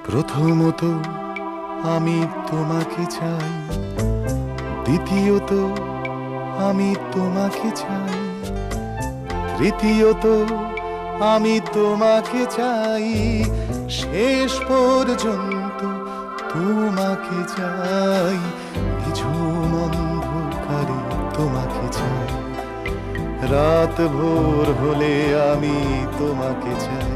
প্রথমত আমি তোমাকে চাই, দ্বিতীয়ত আমি তোমাকে চাই, তৃতীয়ত আমি তোমাকে চাই, শেষ পর্যন্ত তোমাকে চাই। নিঝুম অন্ধকারে তোমাকে চাই, রাত ভোর হলে আমি তোমাকে চাই,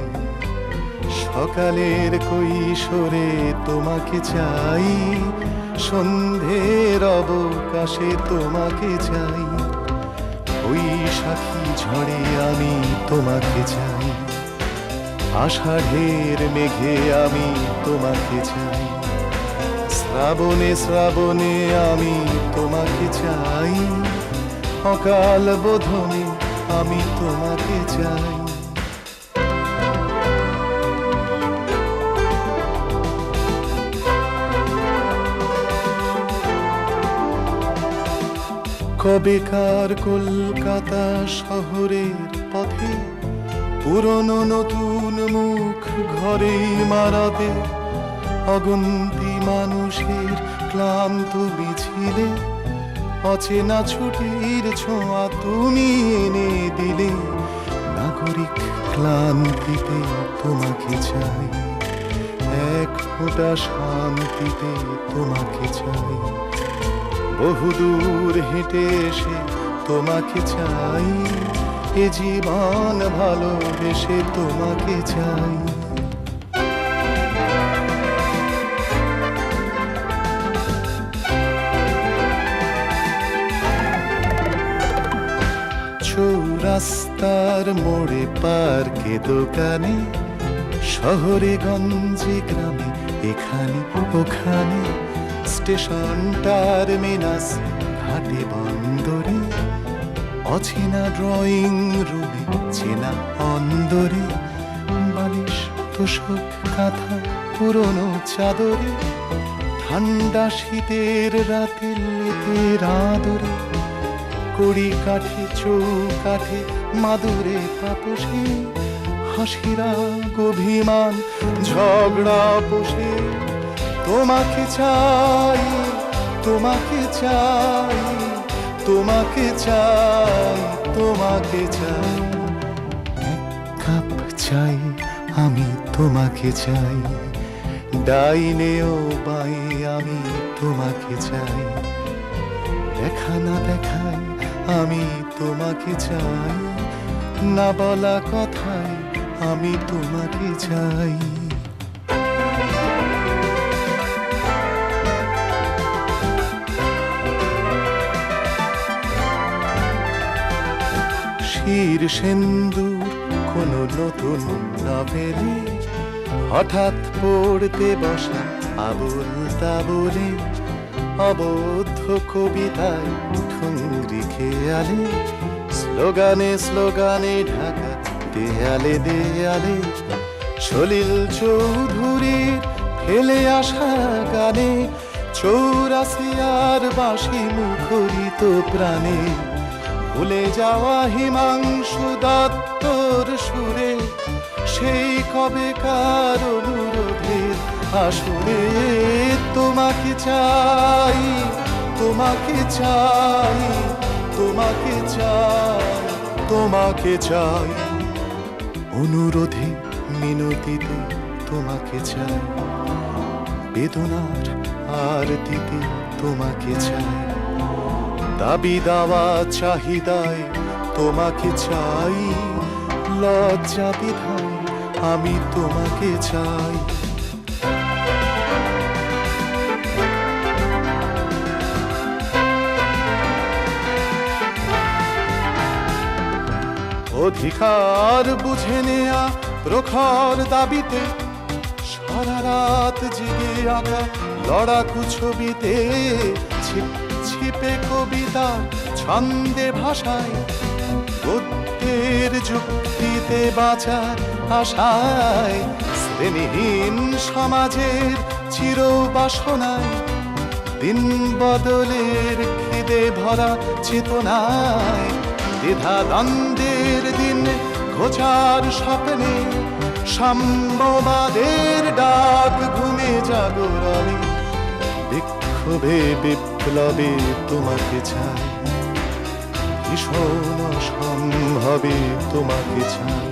সকালের কৈশোরে তোমাকে চাই, সন্ধ্যের অবকাশে তোমাকে চাই, বৈশাখী ঝড়ে আমি তোমাকে চাই, আষাঢ়ের মেঘে আমি তোমাকে চাই, শ্রাবণে শ্রাবণে আমি তোমাকে চাই, অকাল বোধনে আমি তোমাকে চাই। কবেকার কলকাতা শহরের পথে পুরনো নতুন মুখ ঘরেই মারাতে, অগন্তি মানুষের ক্লান্ত মিছিলে অচেনা ছুটির ছোঁয়া তুমি এনে দিলে, নাগরিক ক্লান্তিতে তোমাকে চাই, এক ফোঁটা শান্তিতে তোমাকে চাই, বহুদূর হেঁটে এসে তোমাকে চাই, এ জীবন ভালোবেসে তোমাকে চাই। চৌরাস্তার মোড়ে পার্কে দোকানে, শহরে গঞ্জে গ্রামে এখানে ওখানে, স্টেশন টার্মিনাস ঘাটে বন্দরে, অচেনা ড্রয়িং রুমে চেনা অন্দরে, বালিশ তোষক কাঁথা পুরনো চাদরে, ঠান্ডা শীতের রাতে লেপের আদরে, কড়ি কাঠে চৌকাঠে মাদুরে তাপসে, হাসিরা অভিমান ঝগড়া বসে, তোমাকে চাই, তোমাকে চাই, তোমাকে চাই, তোমাকে চাই, এক কাপ চাই আমি তোমাকে চাই, ডাইনে ও বাই আমি তোমাকে চাই, দেখা না দেখায় আমি তোমাকে চাই, না বলা কথায় আমি তোমাকে চাই। শির সিন্দুর কোন নতুন নভেলে, হঠাৎ পড়তে বসা আবুল তাবলে, অবদ্ধ কবিতায় ঠুংরি খেয়ালে, স্লোগানে স্লোগানে ঢাকা দেয়ালে দেয়ালে, সলিল চৌধুরীর ফেলে আসা গানে, চৌরাসিয়ার বাঁশি মুখরিত প্রাণে, ভুলে যাওয়া হিমাংশু দত্তর সুরে, সেই কবেকার অনুরোধের আসরে, তোমাকে চাই, তোমাকে চাই, তোমাকে চাই, তোমাকে চাই, অনুরোধে মিনতিতে তোমাকে চাই, বেদনার আরতিতে তোমাকে চাই, দাবি দাওয়া চাহিদায় তোমাকে চাই, লজ্জা বিধায় আমি তোমাকে চাই। অধিকার বুঝে নেয়া প্রখর দাবিতে, সারা রাত জেগে আঁকা লড়াকু ছবিতে, ছিপে কবিতা ছন্দে ভাষায়, বুদ্ধের যুক্তিতে বাঁচার আশায়, শ্রেণীহীন সমাজের চির বাসনায়, দিন বদলের খিদে ভরা চেতনায়, দ্বিধা দ্বন্দ্বের দিন ঘোচার স্বপ্নে, সাম্যবাদের ডাক ঘুমে জাগরণে, বিক্ষোভে বিপ্লবে তোমাকে চাই, ভীষণ অসম্ভবে তোমাকে চাই,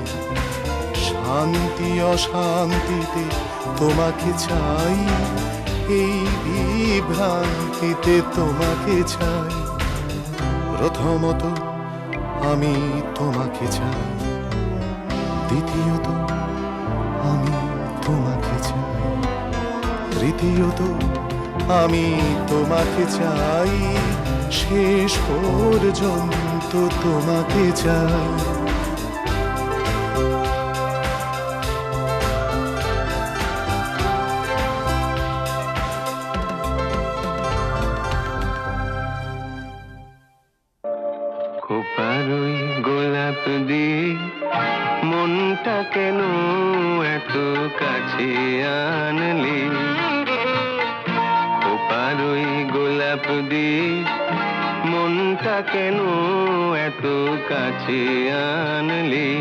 শান্তি অশান্তিতে তোমাকে চাই, এই বিভ্রান্তিতে তোমাকে চাই। প্রথমত আমি তোমাকে চাই, দ্বিতীয়ত আমি তোমাকে চাই, তৃতীয়ত আমি তোমাকে চাই, শেষ পর্যন্ত তোমাকে চাই। খোপারই গোলাপ দিয়ে মনটা কেন এত কাছে আনলি, খোপারই গোলাপ দিয়ে মনটা কেন এত কাছে আনলি,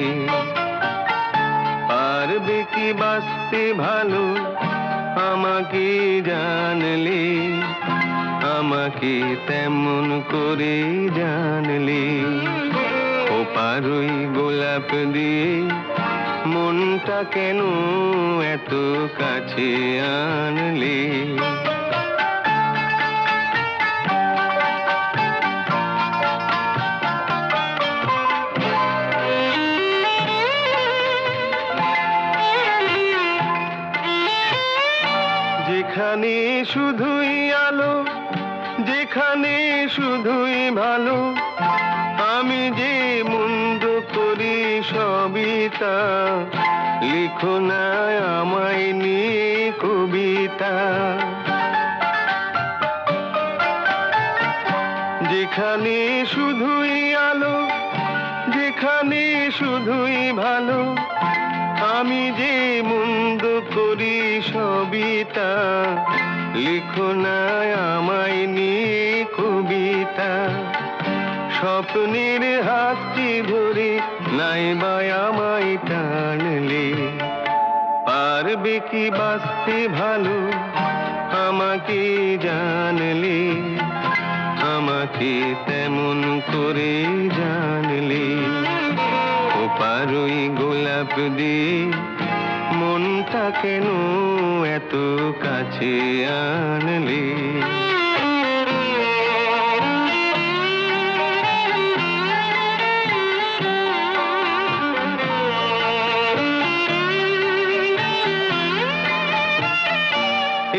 পারবে কি বাঁচতে ভালো আমাকে জানলি, আমাকে তেমন করে জানলি, খোপারই গোলাপ দিয়ে মনটা কেন এত কাছে আনলি। যেখানে শুধুই আলো, যেখানে শুধুই ভালো, আমি যে মন্দ করি সবিতা, লিখো না আমায় নিয়ে কবিতা। যেখানে শুধুই আলো, যেখানে শুধুই ভালো, আমি যে মন্দ করি সবিতা, লিখো না আমায় নিয়ে কবিতা। স্বপ্নের হাতটি ধরে নাইবা আমায় টানলে, পারবে কি বাঁচতে ভালো আমাকে জানলে, আমাকে তেমন করে জানলে, খোপারই গোলাপ দিয়ে মনটা কেন এত কাছে আনলে।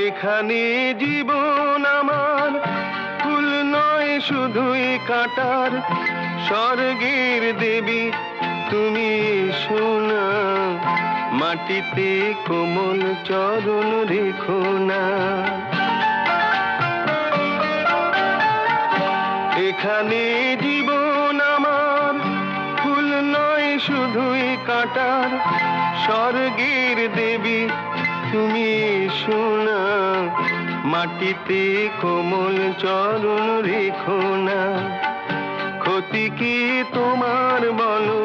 এখানে জীবন আমার ফুল নয় শুধুই কাঁটার, স্বর্গের দেবী তুমি সোনা, মাটিতে কোমল চরণ রেখো না। এখানে জীবন আমার ফুল নয় শুধুই কাঁটার, স্বর্গের দেবী তুমি সোনা, মাটিতে কোমল চরণ রেখো না। ক্ষতি কি তোমার বলো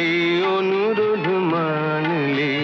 এই অনুরোধ মানলে।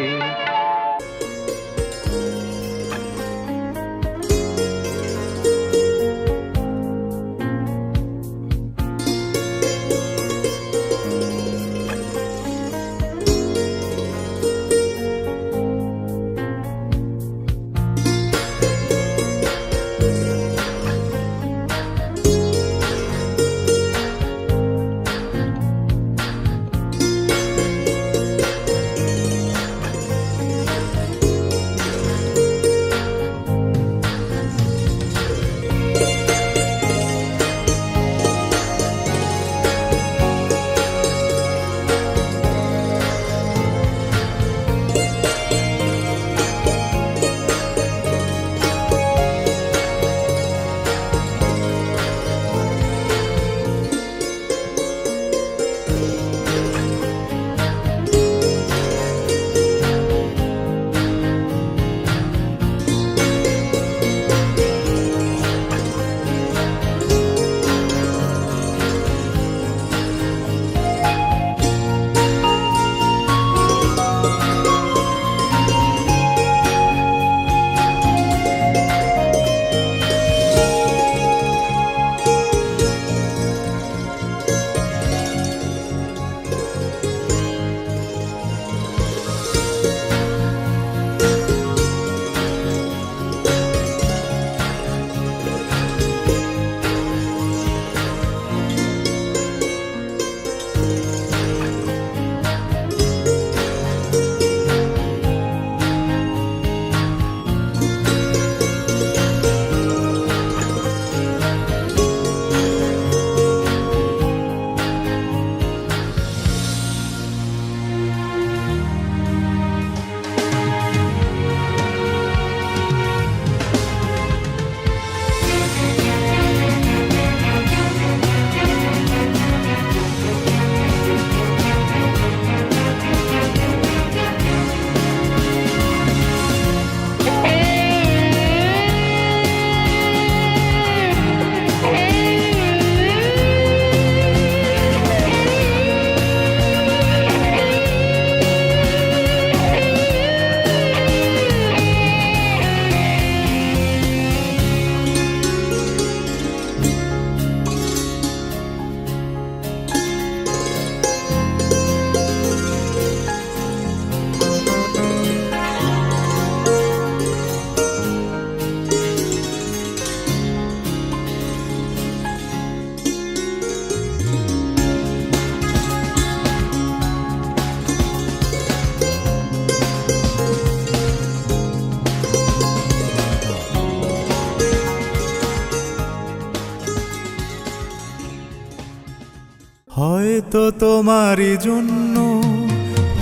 তো তোমারই জন্য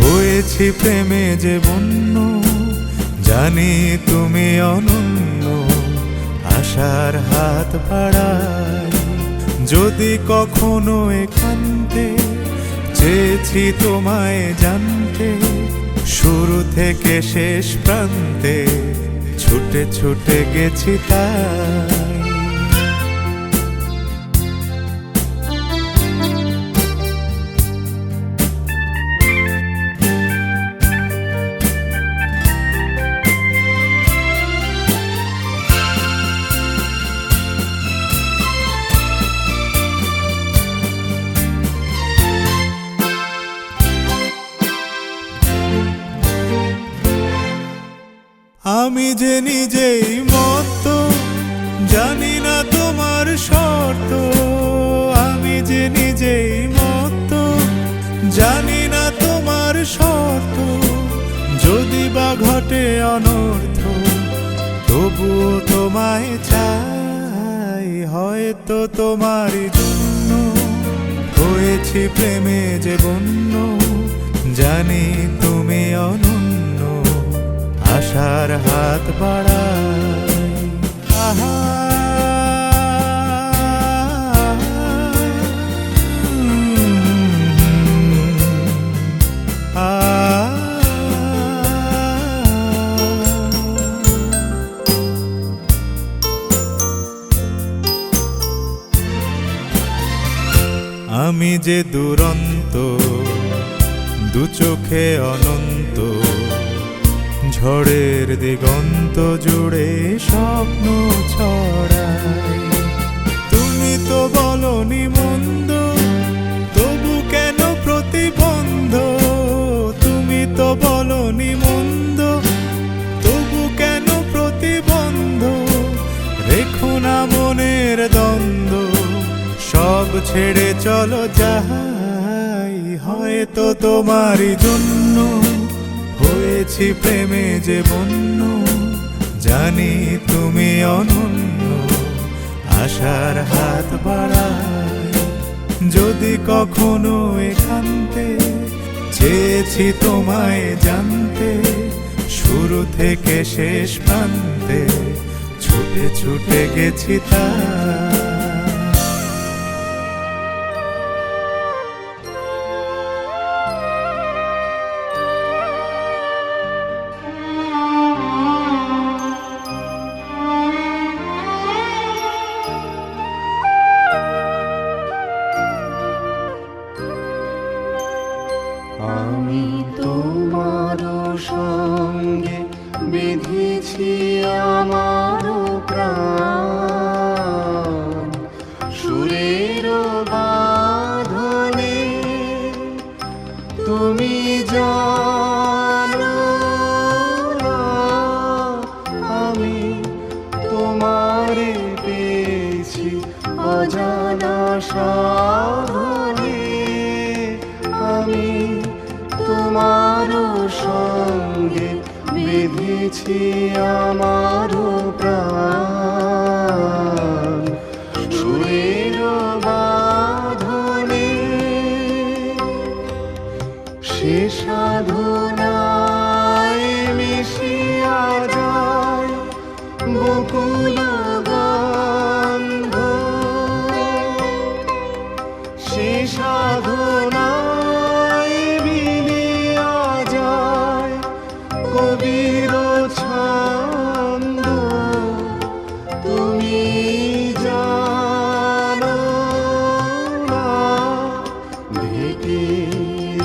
হয়েছি প্রেমে যে বন্য, জানি তুমি অনন্য, আশার হাত বাড়াই। যদি কখনো একান্তে চেয়েছি তোমায় জানতে, শুরু থেকে শেষ প্রান্তে ছুটে ছুটে গেছি তাই। আমি যে নিজেই মত, জানি না তোমার শর্ত। আমি যে নিজেই মত, জানি না তোমার শর্ত। যদি বা ঘটে অনর্থ, তবুও তোমায় চাই। হয়তো তোমারই জন্য হয়েছি প্রেমে যে বন্য, জানি তুমি অনন্য, আশার হাত বাড়াই। আহা আমি যে দুরন্ত, দু চোখে অনন্ত, ঝড়ের দিগন্ত জুড়ে স্বপ্ন ছড়াই। তুমি তো বলনি মন্দ, তবু কেন প্রতিবন্ধ? তুমি তো বলনি মন্দ, তবু কেন প্রতিবন্ধ? রেখো না মনের দ্বন্দ্ব, সব ছেড়ে চলো যাই। হয়তো তোমারই জন্য হয়েছি প্রেমে যে বন্য, জানি তুমি অনন্য, আশার হাত বাড়াই। যদি কখনো একান্তে চেয়েছি তোমায় জানতে, শুরু থেকে শেষ প্রান্তে ছুটে ছুটে গেছি তাই। আমি তোমার সঙ্গে বেঁধেছি আমার প্রাণ, সুরের বাঁধনে। তুমি জানো না আমি তোমারে পেয়েছি অজানা সাধনে। আমি তোমার সঙ্গে বেঁধেছি আমার প্রাণ, সুরের বাঁধনে। সে সাধনায় মিশিয়া যায় বকুল গন্ধ। সে সাধনায় মিলিয়া যায় কবির ছন্দ। তুমি জানো না ঢেকে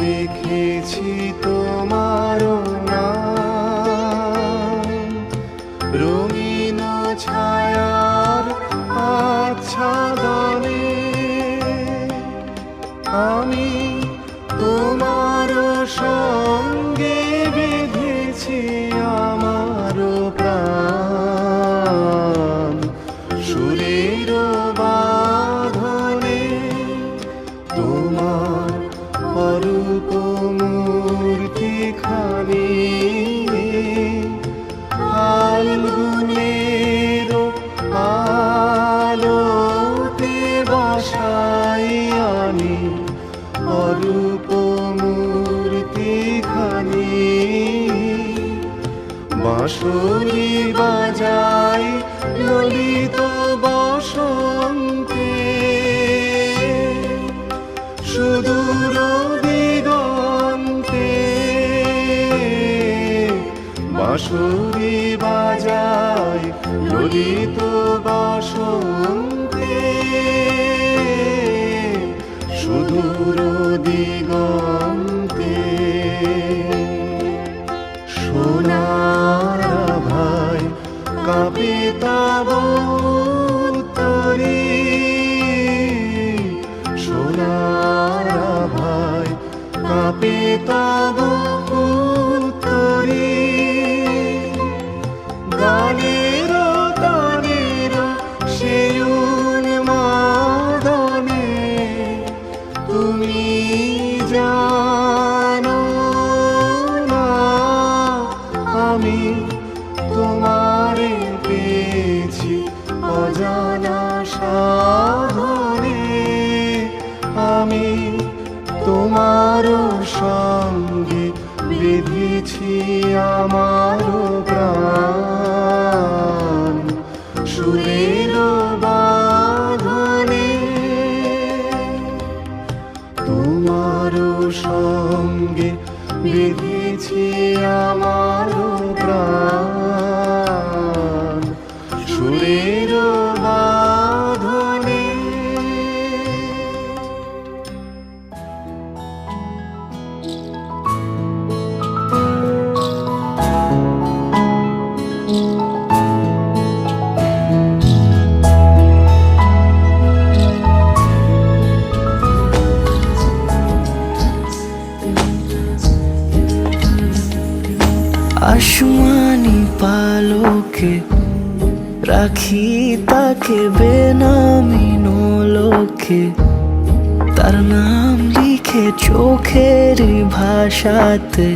রেখেছি তোমার নাম, রঙিন ছায়ার আচ্ছাদনে। আমি তোমার সঙ্গে বেঁধেছি বাঁশরি বাজাই ললিত বসন্তে, সুদূর দিগন্তে বাঁশরি বাজাই ললিত বসন্তে, সুদূর দিগন্তে। সোনার ভাই কাঁপে তব উত্তরে, সোনার ভাই কাঁপে তব উত্তরে, গানের তানের সেই উন্মাদনে তুমি জানো না আমি তোমারে পেয়েছি অজানা সাধনে, আমি তোমার সঙ্গে বেঁধেছি আমার প্রাণ সুরের বাঁধনে, তোমার সঙ্গে বেঁধেছি আমার প্রাণ সুরের বাঁধনে। আসমানি পালকে রাখি তাকে বেনামি নোলকে, তার নাম লিখে চোখের ভাষাতে,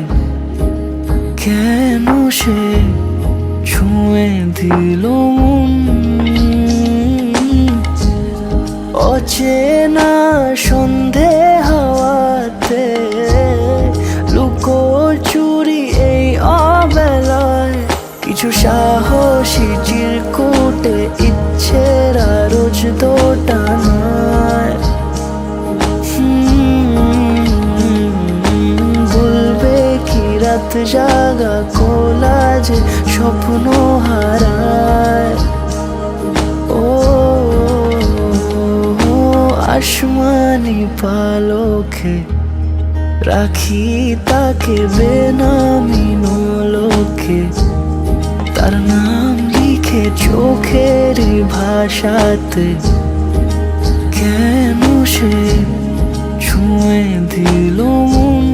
কেন সে ছুঁয়ে দিল মন। অচেনা সন্ধে হাওয়াতে লুকোচুরি এই অবেলায়, কিছু সাহসী চিরকুটে ইচ্ছের রোজ দোটানায়। বলবে কি রাত জাগা কোলাজে স্বপ্ন হারায়। ও আসমানি পালকে রাখি তাকে বেনামি নোলকে, তার নাম লিখে চোখের ভাষাতে, কেন সে ছুঁয়ে দিল মন।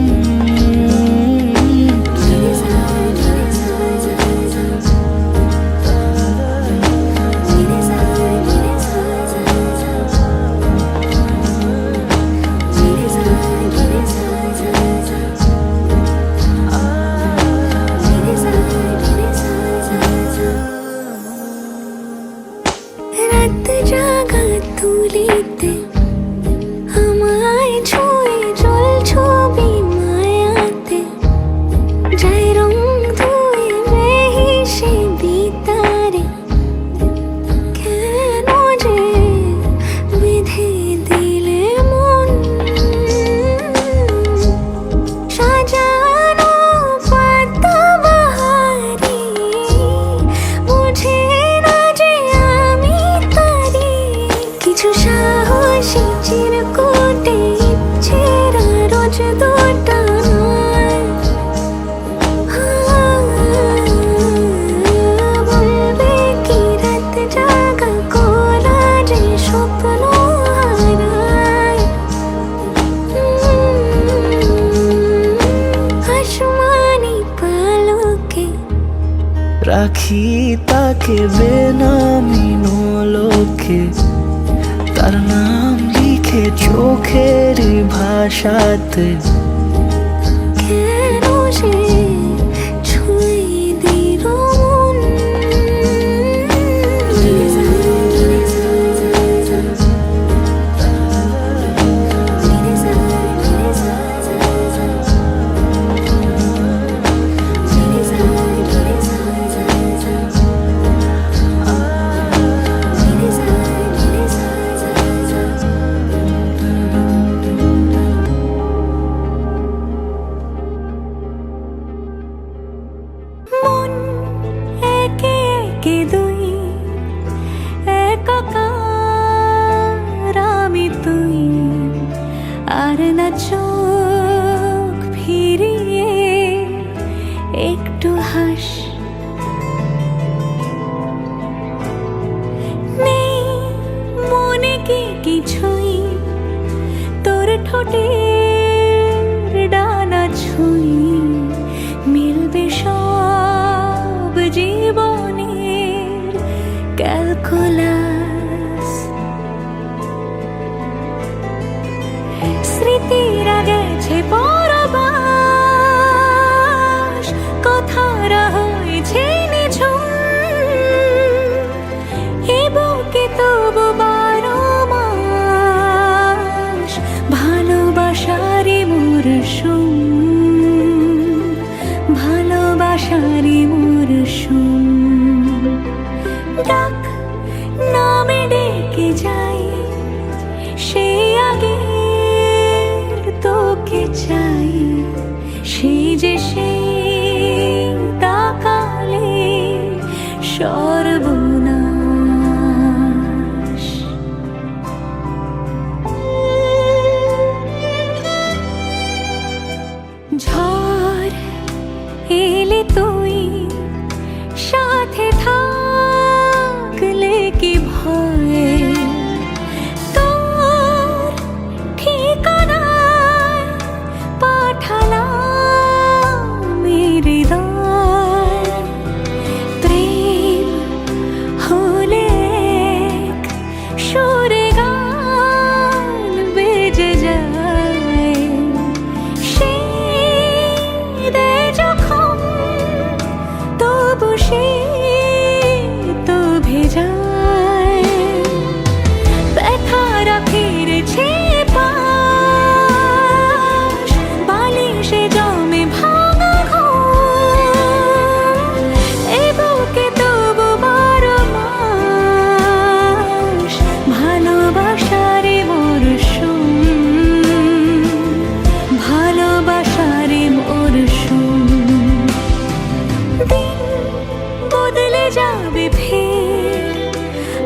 রাত জাগা তুলিতে আমায় ছুঁয়ে জল ছবি মায়াতে, যাই রং ধুয়ে বেহিসে বিতারে, কেন যে বেঁধে দিলে মন। সাজানো পাতা বাহারি বুঝে না যে আমি তারি, কিছু সাহসী চিরকুটে ইচ্ছেরা রোজ দোটানায়। বলবে কি রাত জাগা কোলাজে স্বপ্ন হারায়। আসমানি পালকে রাখি তাকে বেনামি নোলকে, তার নাম লিখে চোখের ভাষাতে, কেন সে ছুঁয়ে দিল মন। নেই মনে কি কিছুই, তোর ঠোঁটের ডানা ছুঁই মিলবে সব জীবনের ক্যালকুলাস। স্মৃতিরা গেছে পরবাস, কথারা হয়েছে নিঝুম, এ বুকে তবু 12 মাস ভালোবাসারই মরশুম, ভালোবাসারই মরশুম। ডাক নামে ডেকে যাই, সে আগের তোকে চাই, সেই যে সেই তাকালে সর্বনাশ। ঝড় এলে তুই সাথে থাকলে কি ভয়, তোর ঠিকানায় পাঠালাম হৃদয়। প্রেম হলে এক সুরে গান বেজে যায়, সেই দে যখন তবু সে তো ভেজায়। ব্যথারা ফিরেছে পাশ, বালিশে জমে ভাঙা ঘুম, এ বুকে তবু 12 মাস ভালোবাসারই মরশুম, ভালোবাসারই মরশুম। দিন বদলে যাবে ফের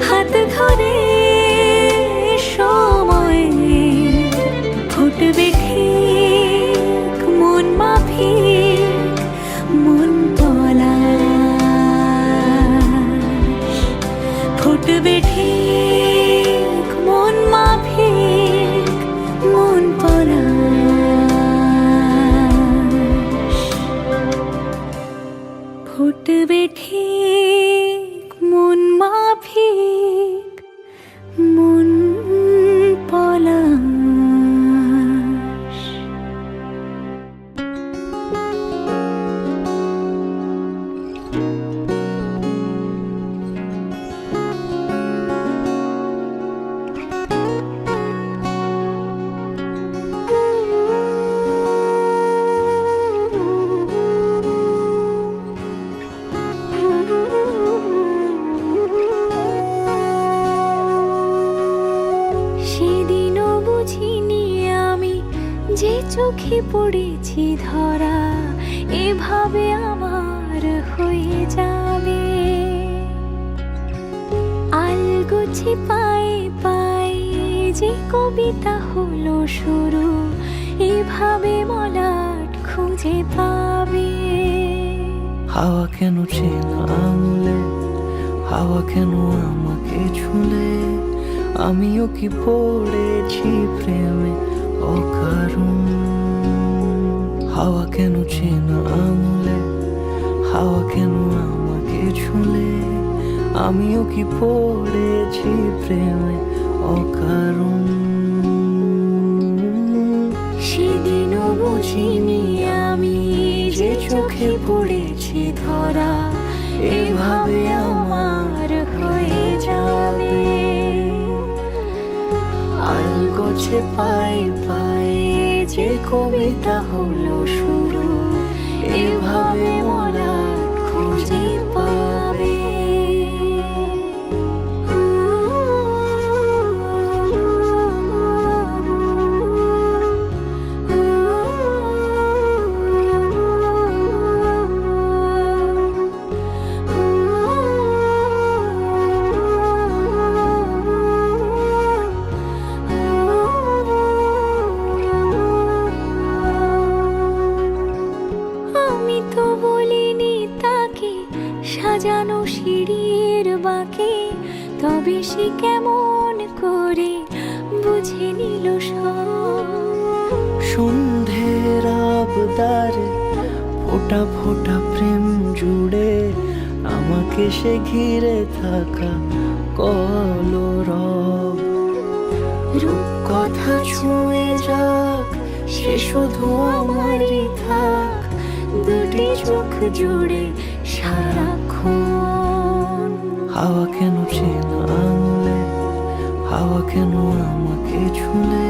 হাত ধরে সময়, ফুটবে ঠিক মন মাফিক মন পলাশ, ফুটবে ঠিক মন মাফিক মন পলাশ, ফুটবে ঠিক মন মাফিক মন পলাশ। সেদিনও বুঝিনি আমি যে চোখে পড়েছি ধরা, এভাবে আমার হয়ে যাবে। আলগোছে পায়ে পায়ে যে কবিতা হলো শুরু, এভাবে মলাট খুঁজে পাবে। হাওয়া কেন চেনা আঙুলে, হাওয়া কেন আমাকে ছুলে, আমিও কি পড়েছি প্রেমে অকারণ। হাওয়া কেন চেনা আঙুলে, হাওয়া কেন আমাকে ছুলে, আমিও কি পড়েছি প্রেমে অকারণ। সেদিনও বুঝিনি আমি যে চোখে পড়েছি ধরা, এভাবে আমার হয়ে যাবে। আলগোছে পায়ে পায়ে যে কবিতা হলো শুরু, এভাবে মলাট খুঁজে পাবে। আমি তো বলিনি সাজানো সিঁড়ির বাঁকে, তবে সে কেমন করে বুঝে নিল সব। সন্ধ্যের আবদারে ফোঁটা ফোঁটা প্রেম জুড়ে আমাকে সে ঘিরে থাকা কলরব। রূপকথা ছুঁয়ে যাক, সে শুধু আমারই থাক, দুটি চোখ জুড়ে সারাক্ষণ। হাওয়া কেন চেনা আঙুলে, হাওয়া কেন আমাকে ছুলে,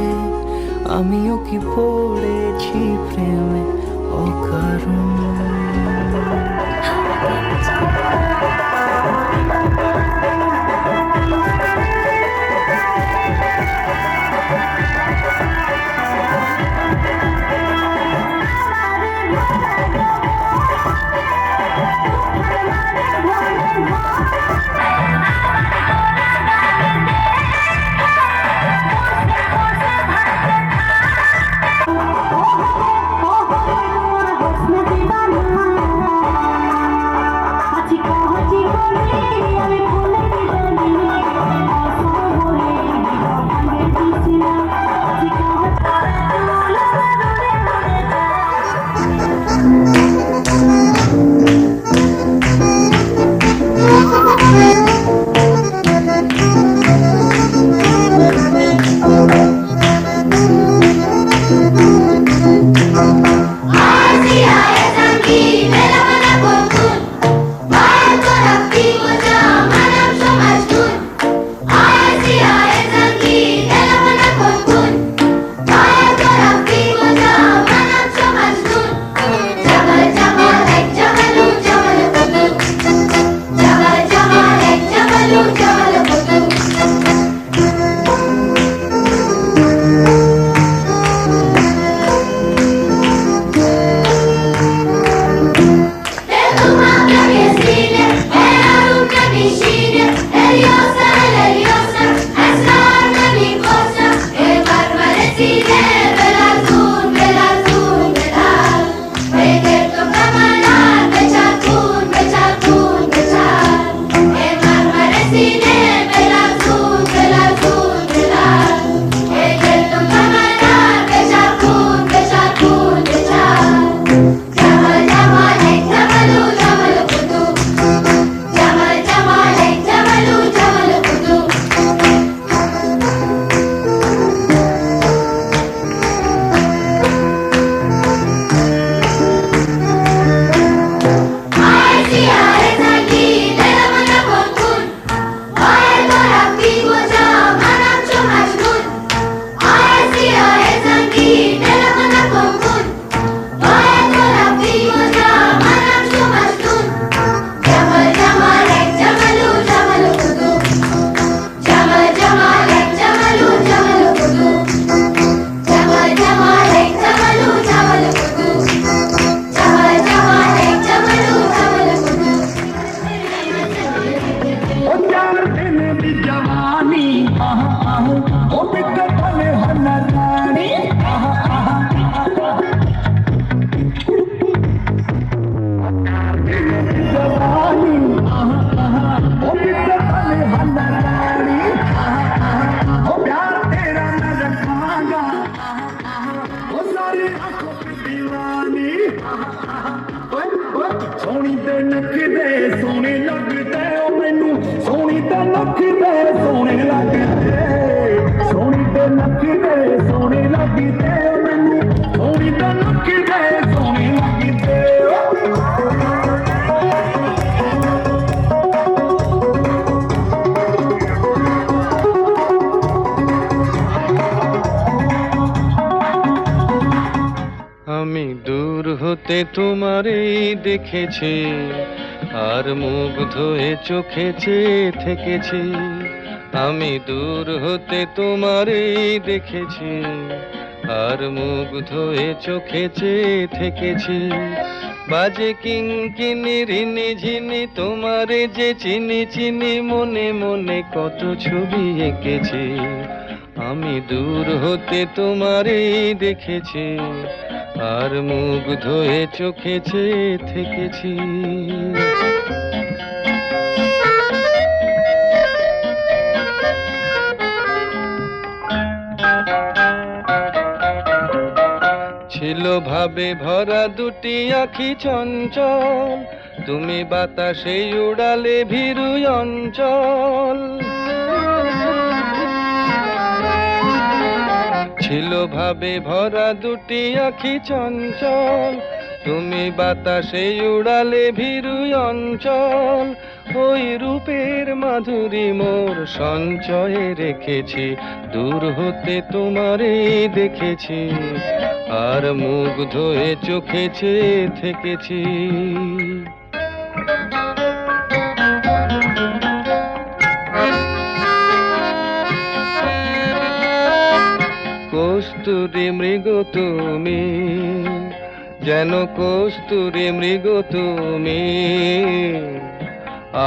আমিও কি পড়েছি প্রেমে অকারণ। ਸੋਹਣੀ ਤੇ ਨੱਚਦੇ ਸੋਹਣੇ ਲੱਗਦੇ ਓ ਮੈਨੂੰ ਸੋਹਣੀ ਤੇ ਨੱਚਦੇ ਸੋਹਣੇ ਲੱਗਦੇ ਸੋਹਣੀ ਤੇ ਨੱਚਦੇ ਸੋਹਣੇ ਲੱਗਦੇ ਓ ਮੈਨੂੰ ਸੋਹਣੀ ਤੇ ਨੱਚਦੇ ਸੋਹਣੇ ਲੱਗਦੇ আমি দূর হতে তোমারই দেখেছি আর মুগ্ধ হয়ে চোখে চেয়ে থেকেছি আমি দূর হতে তোমারই দেখেছি আর মুগ্ধ হয়ে চোখে চেয়ে থেকেছি বাজে কিঙ্কিনি রিনি ঝিনি তোমারে যে চিনি চিনি মনে মনে কত ছবি এঁকেছি আমি দূর হতে তোমারই দেখেছি আর মুগ্ধ হয়ে চোখে চেয়ে থেকেছি ভাবে ভরা দুটি আখি চঞ্চল, তুমি বাতাসে উড়ালে ভীরু অঞ্চল। ছিল ভাবে ভরা দুটি আখি চঞ্চল, তুমি বাতাসে উড়ালে ভীরু অঞ্চল। ওই রূপের মাধুরী মোর সঞ্চয়ে রেখেছি, দূর হতে তোমারে দেখেছি, আর মুগ্ধ হয়ে চোখে চেয়ে থেকেছি। কস্তুরী মৃগ তুমি, যেন কস্তুরী মৃগ তুমি,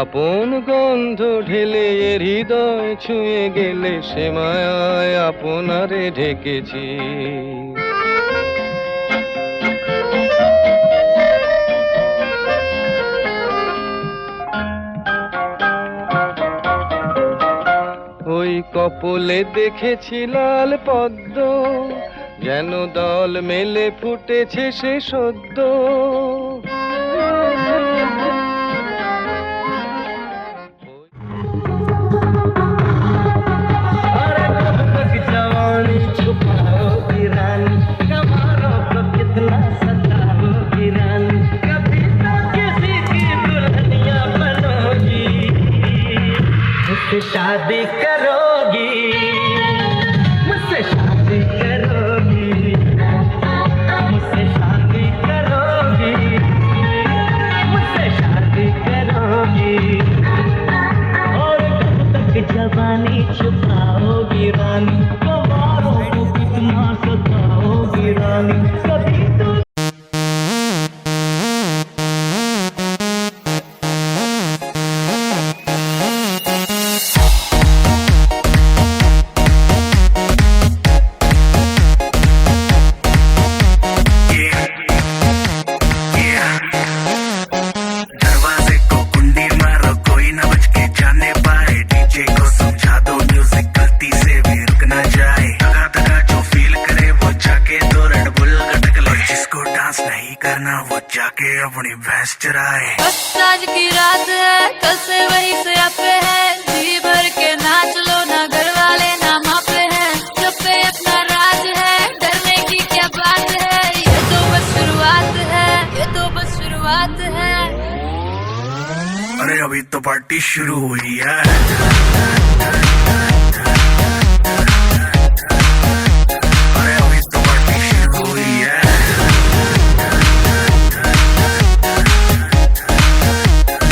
আপন গন্ধ ঢেলে হৃদয় ছুঁয়ে গেলে, সে মায়ায় আপনারে ঢেকেছি। ওই কপলে দেখেছি লাল পদ্ম, যেন দল মেলে ফুটেছে সে সদ্য। जवानी छुपाओगी रानी, कमारों को कितना सताओगी रानी, कभी तो किसी की दुल्हनिया बनोगी, मुझसे शादी करोगी, मुझसे शादी करोगी, मुझसे शादी करोगी, मुझसे शादी करोगी। और कब तक जवानी छुपाओगी रानी, कमारों को कितना सताओगी रानी, कभी तो दरवाजे को कुंडी मारो, कोई ना बच के जाने पाए, डीजे को समझा दो म्यूजिक गलती से भी रुक ना जाए, दगा दगा जो फील करे वो जाके दो रेड बुल गटक ले, जिसको डांस नहीं करना वो जाके अपनी भैंस चराए। बस आज की रात है, कल से वही से पे है, जी भर के नाच लो, ना घर वाले ना माँ पे है, सब पे अपना राज है, डरने की क्या बात है, ये तो बस शुरुआत है, ये तो बस शुरुआत है। अरे अभी तो पार्टी शुरू हुई है। अरे अभी तो पार्टी शुरू हुई है।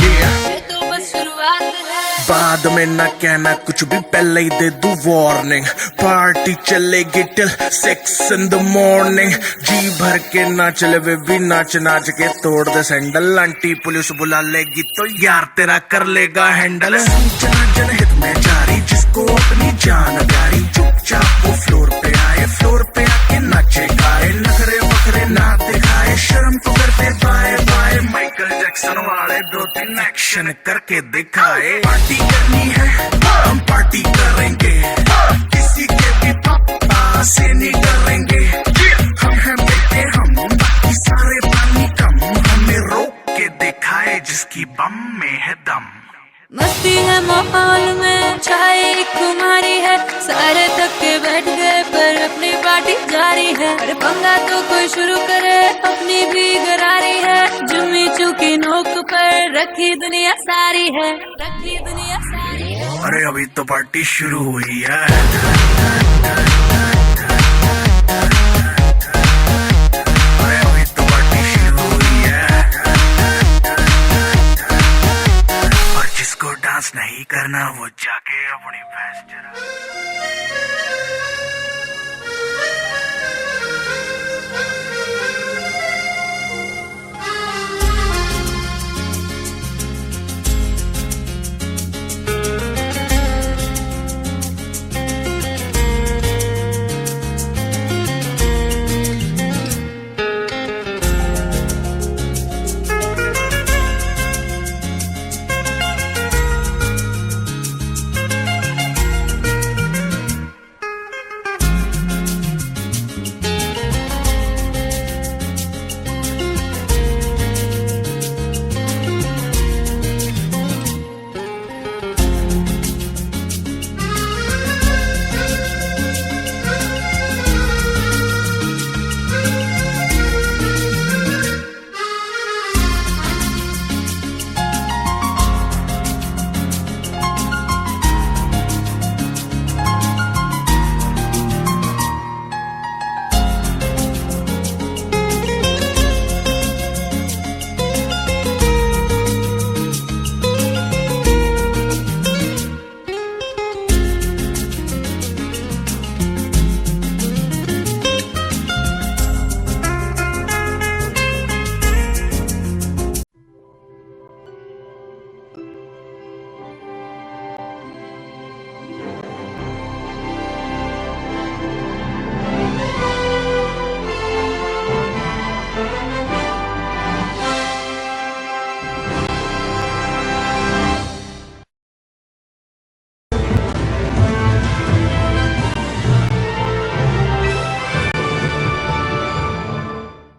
ये तो बस शुरुआत है। बाद में ना कहना कुछ भी, पहले ही दे दूं वार्निंग, पार्टी चलेगी टिल 6 in the morning, जी भर के नाच ले बेबी, नाच नाच के तोड़ दे सैंडल, आंटी पुलिस बुला लेगी तो यार तेरा कर लेगा हैंडल। जनहित में जारी, जिसको अपनी जान प्यारी, चुपचाप वो फ्लोर पे आए, फ्लोर पे आके नाचे गाए, नखरे बखरे ना दिखाए, शर्म को करते बाय बाय, माइकल जैक्सन वाले 2-3 एक्शन करके दिखाए। पार्टी करनी है हम पार्टी करेंगे, किसी के भी पापा से नहीं डरेंगे, हम हैं बेटे हम, बाकी सारे पानी कम, हमें रोक के दिखाए जिसकी बम में है दम। मस्ती है माहौल में, छाई एक खुमारी है, सारे थक के बैठ गए पर अपनी पार्टी जारी है, अरे पंगा तो कोई शुरू करे, अपनी भी गरारी है, जुम्मी चूकी नोक पर रखी दुनिया सारी है, रखी दुनिया सारी है। अरे अभी तो पार्टी शुरू हुई है। अरे अभी तो पार्टी शुरू हुई है। और जिसको डांस नहीं करना वो जाके अपनी भैंस चरा।